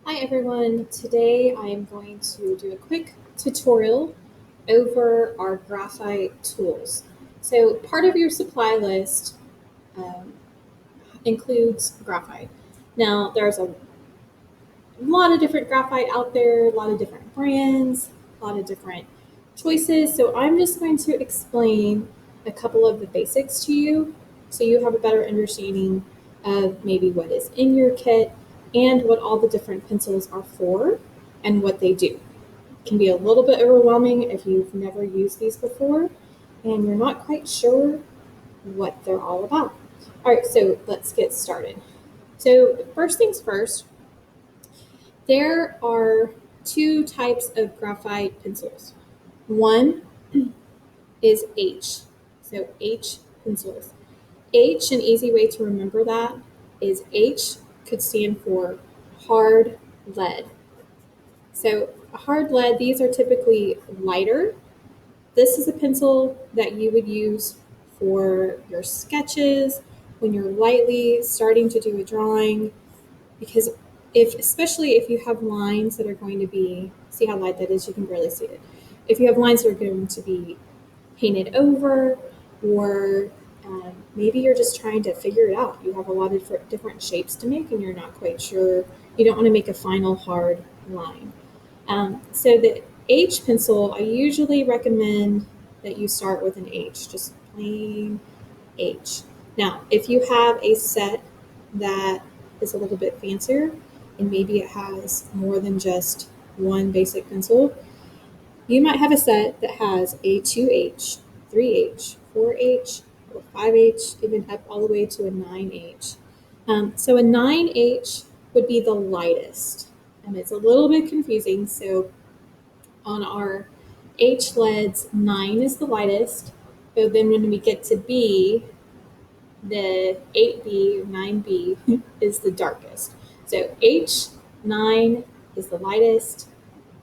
Hi everyone, today I am going to do a quick tutorial over our graphite tools. So part of your supply list um, includes graphite. Now there's a lot of different graphite out there, a lot of different brands, a lot of different choices. So I'm just going to explain a couple of the basics to you so you have a better understanding of maybe what is in your kit and what all the different pencils are for and what they do. It can be a little bit overwhelming if you've never used these before and you're not quite sure what they're all about. All right, so let's get started. So first things first, there are two types of graphite pencils. One is H, so H pencils. H, an easy way to remember that is H could stand for hard lead. So a hard lead, these are typically lighter. This is a pencil that you would use for your sketches when you're lightly starting to do a drawing, because especially if you have lines that are going to be, see how light that is, you can barely see it. If you have lines that are going to be painted over, or maybe you're just trying to figure it out, you have a lot of different shapes to make and you're not quite sure, you don't want to make a final hard line. So the H pencil, I usually recommend that you start with an H, just plain H. Now, if you have a set that is a little bit fancier and maybe it has more than just one basic pencil, you might have a set that has a 2H, 3H, 4H, or 5H, even up all the way to a 9H. So a 9H would be the lightest. And it's a little bit confusing. So on our H leads, 9 is the lightest. But then when we get to B, the 8B, 9B is the darkest. So H9 is the lightest,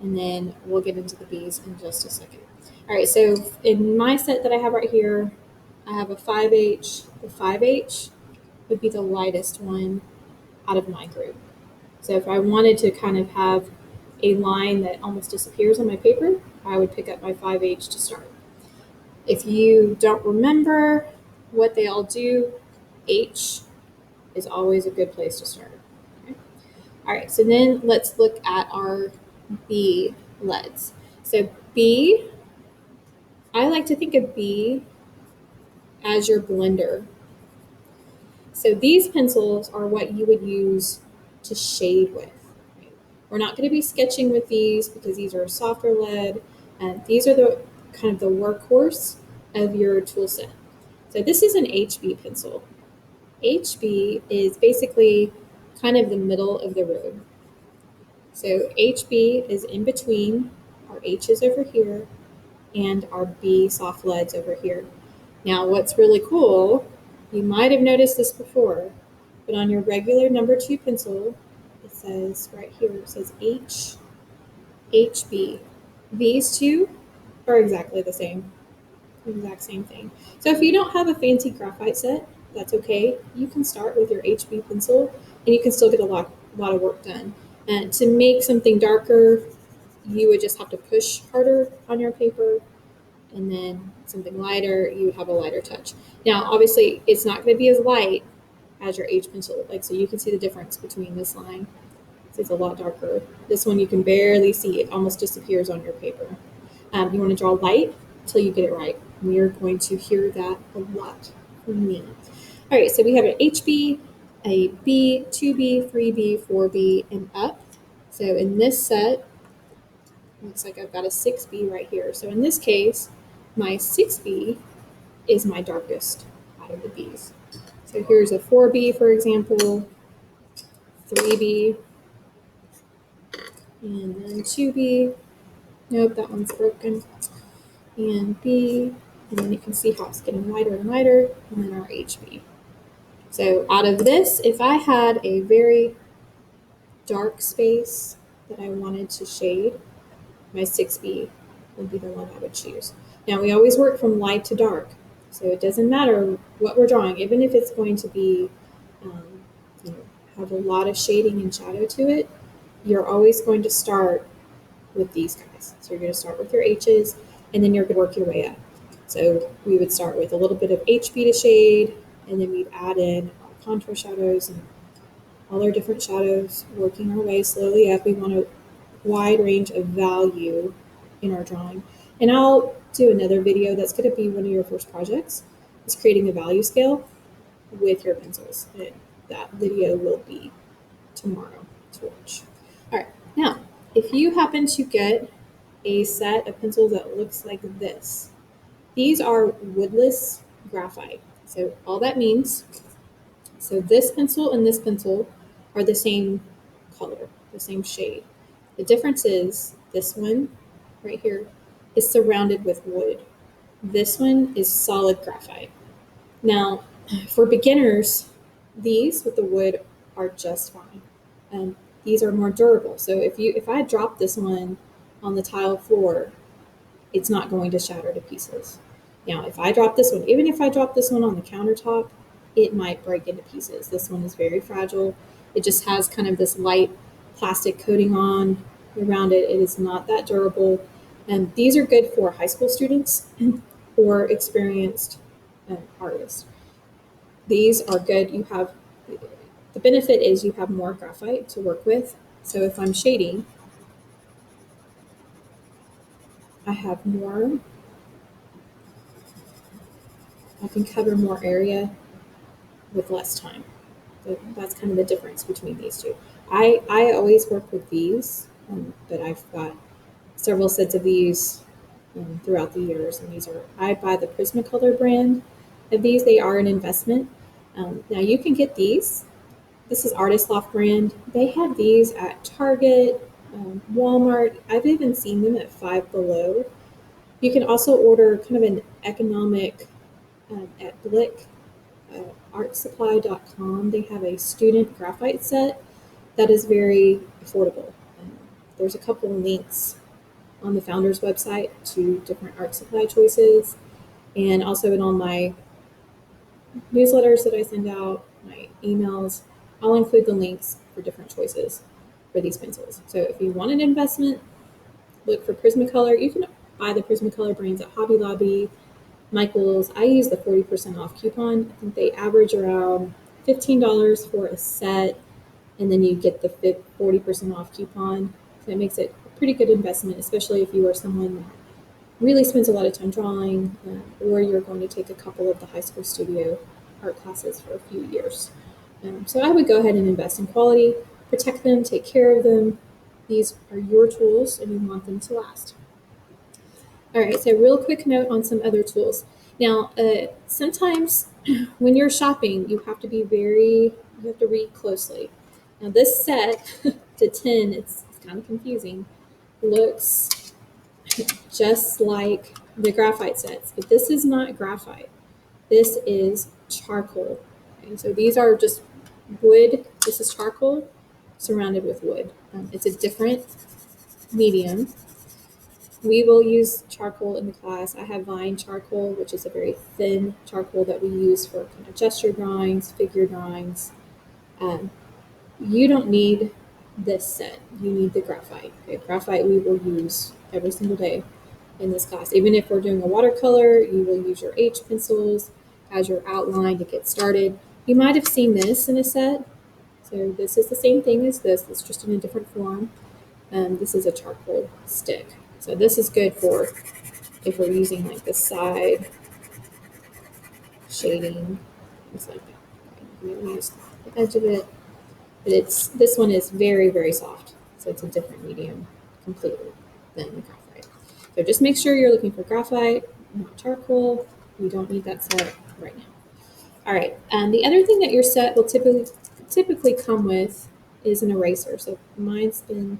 and then we'll get into the B's in just a second. All right, so in my set that I have right here, I have a 5H. The 5H would be the lightest one out of my group. So if I wanted to kind of have a line that almost disappears on my paper, I would pick up my 5H to start. If you don't remember what they all do, H is always a good place to start. Okay? All right, so then let's look at our B leads. So B, I like to think of B as your blender. So these pencils are what you would use to shade with. Right? We're not going to be sketching with these because these are softer lead, and these are the kind of the workhorse of your tool set. So this is an HB pencil. HB is basically kind of the middle of the road. So HB is in between our H's over here and our B soft leads over here. Now, what's really cool, you might have noticed this before, but on your regular number 2 pencil, it says right here, it says H, HB. These two are exactly the same, exact same thing. So if you don't have a fancy graphite set, that's okay. You can start with your HB pencil and you can still get a lot of work done. And to make something darker, you would just have to push harder on your paper, and then something lighter, you would have a lighter touch. Now, obviously, it's not going to be as light as your H pencil, so you can see the difference between this line. It's a lot darker. This one you can barely see; it almost disappears on your paper. You want to draw light until you get it right. We are going to hear that a lot from me. All right, so we have an HB, a B, 2B, 3B, 4B, and up. So in this set, looks like I've got a 6B right here. So in this case, my 6B is my darkest out of the Bs. So here's a 4B, for example, 3B, and then 2B. Nope, that one's broken. And B, and then you can see how it's getting lighter and lighter, and then our HB. So out of this, if I had a very dark space that I wanted to shade, my 6B would be the one I would choose. Now, we always work from light to dark, so it doesn't matter what we're drawing, even if it's going to be, have a lot of shading and shadow to it, you're always going to start with these guys. So you're going to start with your H's, and then you're going to work your way up. So we would start with a little bit of HB to shade, and then we'd add in our contour shadows and all our different shadows, working our way slowly up. We want a wide range of value in our drawing. And I'll do another video that's going to be one of your first projects, is creating a value scale with your pencils. And that video will be tomorrow to watch. All right, now, if you happen to get a set of pencils that looks like this, these are woodless graphite. So all that means, so this pencil and this pencil are the same color, the same shade. The difference is this one right here is surrounded with wood. This one is solid graphite. Now, for beginners, these with the wood are just fine. These are more durable. So if I drop this one on the tile floor, it's not going to shatter to pieces. Now, if I drop this one, even if I drop this one on the countertop, it might break into pieces. This one is very fragile. It just has kind of this light plastic coating on around it. It is not that durable. And these are good for high school students or experienced artists. These are good. The benefit is you have more graphite to work with. So if I'm shading, I have more, I can cover more area with less time. So that's kind of the difference between these two. I always work with these, but I've got several sets of these throughout the years. And I buy the Prismacolor brand of these. They are an investment. Now you can get these. This is Artist Loft brand. They have these at Target, Walmart. I've even seen them at Five Below. You can also order kind of an economic at Blick, artsupply.com. They have a student graphite set that is very affordable. There's a couple of links on the founder's website to different art supply choices, and also in all my newsletters that I send out, my emails, I'll include the links for different choices for these pencils. So if you want an investment, look for Prismacolor. You can buy the Prismacolor brands at Hobby Lobby, Michael's. I use the 40% off coupon. I think they average around $15 for a set, and then you get the 40% off coupon. So it makes it a pretty good investment, especially if you are someone that really spends a lot of time drawing, or you're going to take a couple of the high school studio art classes for a few years. So I would go ahead and invest in quality, protect them, take care of them. These are your tools, and you want them to last. All right, so real quick note on some other tools. Now, sometimes when you're shopping, you have to read closely. Now, this set to 10, it's kind of confusing, looks just like the graphite sets, but this is not graphite. This is charcoal. Okay, so these are just wood. This is charcoal surrounded with wood. It's a different medium. We will use charcoal in the class. I have vine charcoal, which is a very thin charcoal that we use for kind of gesture drawings, figure drawings. You don't need this set. You need the graphite. Okay, graphite we will use every single day in this class. Even if we're doing a watercolor, you will use your H pencils as your outline to get started. You might have seen this in a set. So this is the same thing as this. It's just in a different form. This is a charcoal stick. So this is good for if we're using like the side shading, things like that. I'm going to use the edge of it. But this one is very, very soft. So it's a different medium completely than the graphite. So just make sure you're looking for graphite, not charcoal. You don't need that set right now. All right. The other thing that your set will typically come with is an eraser. So mine's been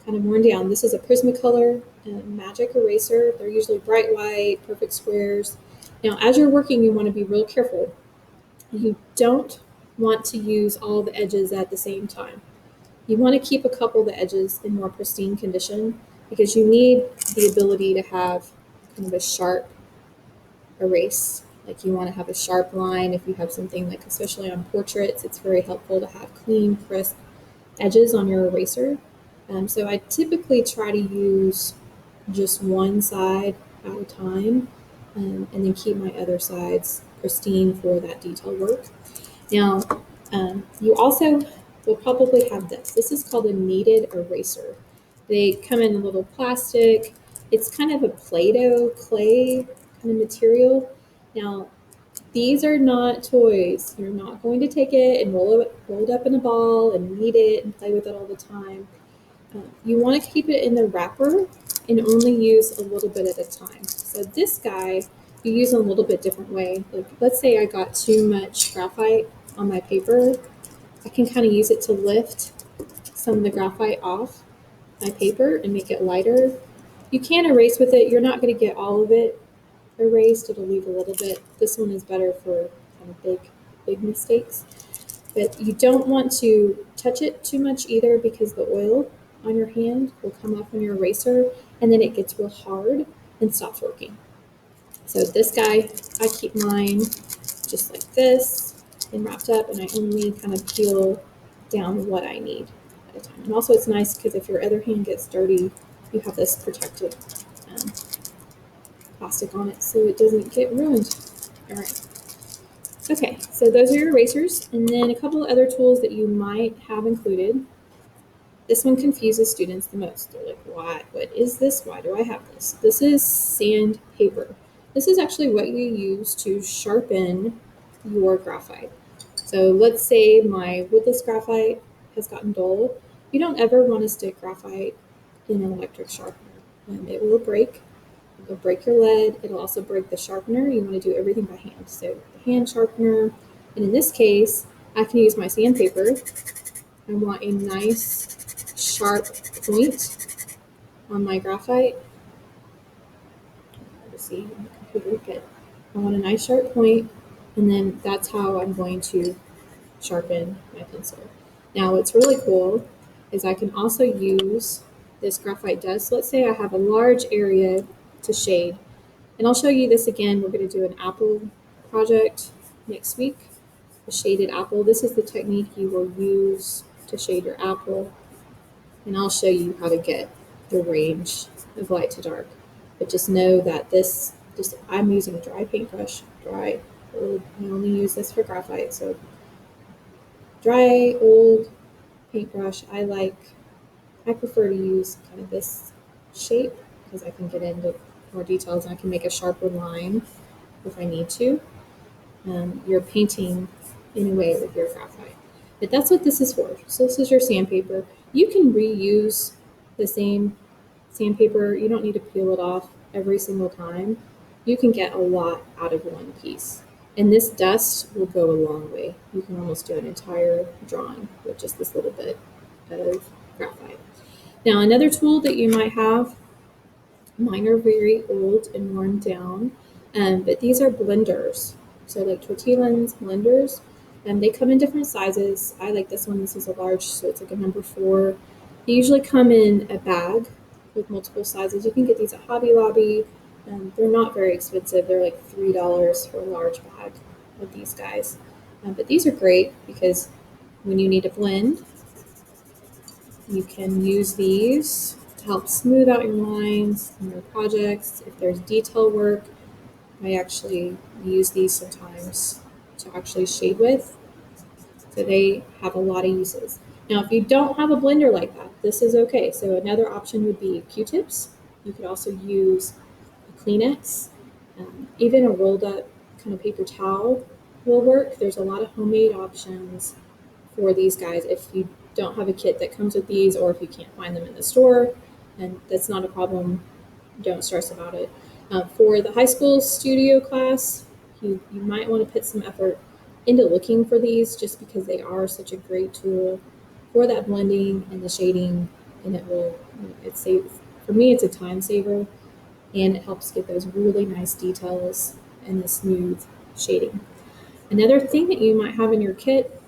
kind of worn down. This is a Prismacolor Magic Eraser. They're usually bright white, perfect squares. Now, as you're working, you want to be real careful. You don't want to use all the edges at the same time. You want to keep a couple of the edges in more pristine condition because you need the ability to have kind of a sharp erase. Like you want to have a sharp line if you have something like, especially on portraits, it's very helpful to have clean, crisp edges on your eraser. So I typically try to use just one side at a time, and then keep my other sides pristine for that detail work. Now, you also will probably have this. This is called a kneaded eraser. They come in a little plastic. It's kind of a Play-Doh clay kind of material. Now, these are not toys. You're not going to take it and roll it up in a ball and knead it and play with it all the time. You want to keep it in the wrapper and only use a little bit at a time. So this guy, you use in a little bit different way. Like, let's say I got too much graphite on my paper, I can kind of use it to lift some of the graphite off my paper and make it lighter. You can erase with it. You're not going to get all of it erased. It'll leave a little bit. This one is better for kind of big mistakes. But you don't want to touch it too much either, because the oil on your hand will come off on your eraser and then it gets real hard and stops working. So this guy, I keep mine just like this and wrapped up, and I only kind of peel down what I need at a time. And also it's nice because if your other hand gets dirty, you have this protected plastic on it so it doesn't get ruined. All right. Okay, so those are your erasers, and then a couple of other tools that you might have included. This one confuses students the most. They're like, "Why? What is this? Why do I have this?" This is sandpaper. This is actually what you use to sharpen your graphite. So let's say my woodless graphite has gotten dull. You don't ever want to stick graphite in an electric sharpener. It will break. It'll break your lead. It'll also break the sharpener. You want to do everything by hand. So the hand sharpener, and in this case, I can use my sandpaper. I want a nice sharp point on my graphite. Let's see on the computer, but I want a nice sharp point, and then that's how I'm going to sharpen my pencil. Now, what's really cool is I can also use this graphite dust. Let's say I have a large area to shade. And I'll show you this again. We're going to do an apple project next week, a shaded apple. This is the technique you will use to shade your apple. And I'll show you how to get the range of light to dark. But just know that I'm using a dry paintbrush, dry, old. I only use this for graphite. So dry, old paintbrush. I prefer to use kind of this shape because I can get into more details and I can make a sharper line if I need to. You're painting in a way with your graphite. But that's what this is for. So this is your sandpaper. You can reuse the same sandpaper. You don't need to peel it off every single time. You can get a lot out of one piece. And this dust will go a long way. You can almost do an entire drawing with just this little bit of graphite. Now, another tool that you might have, mine are very old and worn down, but these are blenders. So like tortillans, blenders, and they come in different sizes. I like this one. This is a large, so it's like a number 4. They usually come in a bag with multiple sizes. You can get these at Hobby Lobby. They're not very expensive. They're like $3 for a large bag of these guys. But these are great because when you need to blend, you can use these to help smooth out your lines in your projects. If there's detail work, I actually use these sometimes to actually shade with. So they have a lot of uses. Now, if you don't have a blender like that, this is okay. So another option would be Q-tips. You could also use a Kleenex. Even a rolled up kind of paper towel will work. There's a lot of homemade options for these guys if you don't have a kit that comes with these, or if you can't find them in the store, and that's not a problem. Don't stress about it. For the high school studio class, you might want to put some effort into looking for these just because they are such a great tool for that blending and the shading, and it saves, for me, it's a time saver, and it helps get those really nice details and the smooth shading. Another thing that you might have in your kit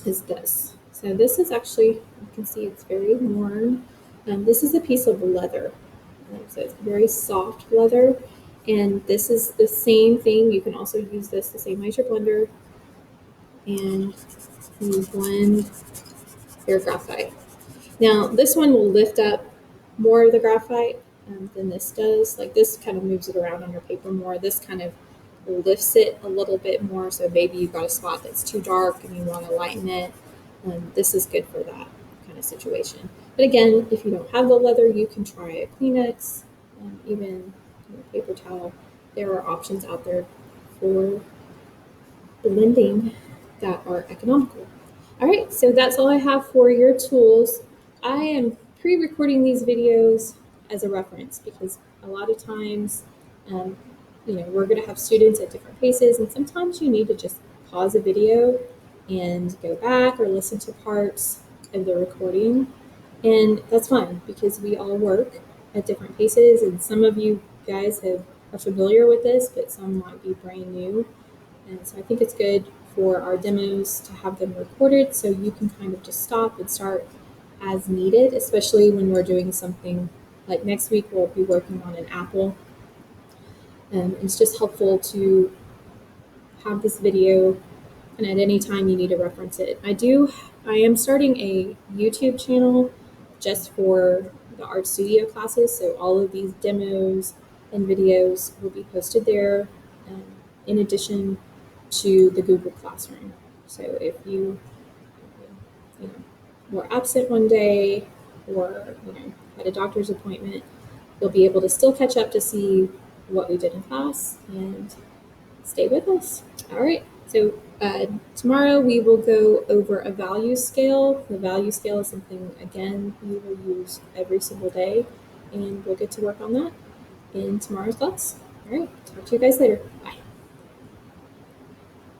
is this. So this is actually, you can see it's very worn. This is a piece of leather. So it's very soft leather. And this is the same thing. You can also use this the same way as your blender. And you blend your graphite. Now, this one will lift up more of the graphite than this does. Like this kind of moves it around on your paper more. This kind of lifts it a little bit more. So maybe you've got a spot that's too dark and you want to lighten it. This is good for that kind of situation. But again, if you don't have the leather, you can try a Kleenex, even paper towel. There are options out there for blending that are economical. All right, so that's all I have for your tools. I am pre-recording these videos as a reference because a lot of times, um, we're going to have students at different paces, and sometimes you need to just pause a video and go back or listen to parts of the recording, and that's fine because we all work at different paces, and some of you guys are familiar with this, but some might be brand new. And so I think it's good for our demos to have them recorded so you can kind of just stop and start as needed, especially when we're doing something like next week we'll be working on an apple. It's just helpful to have this video, and at any time you need to reference it. I am starting a YouTube channel just for the art studio classes, so all of these demos and videos will be posted there, in addition to the Google Classroom. So if you know, were absent one day or had a doctor's appointment, you'll be able to still catch up to see what we did in class and stay with us. All right. So tomorrow we will go over a value scale. The value scale is something, again, we will use every single day, and we'll get to work on that in tomorrow's class. All right. Talk to you guys later. Bye.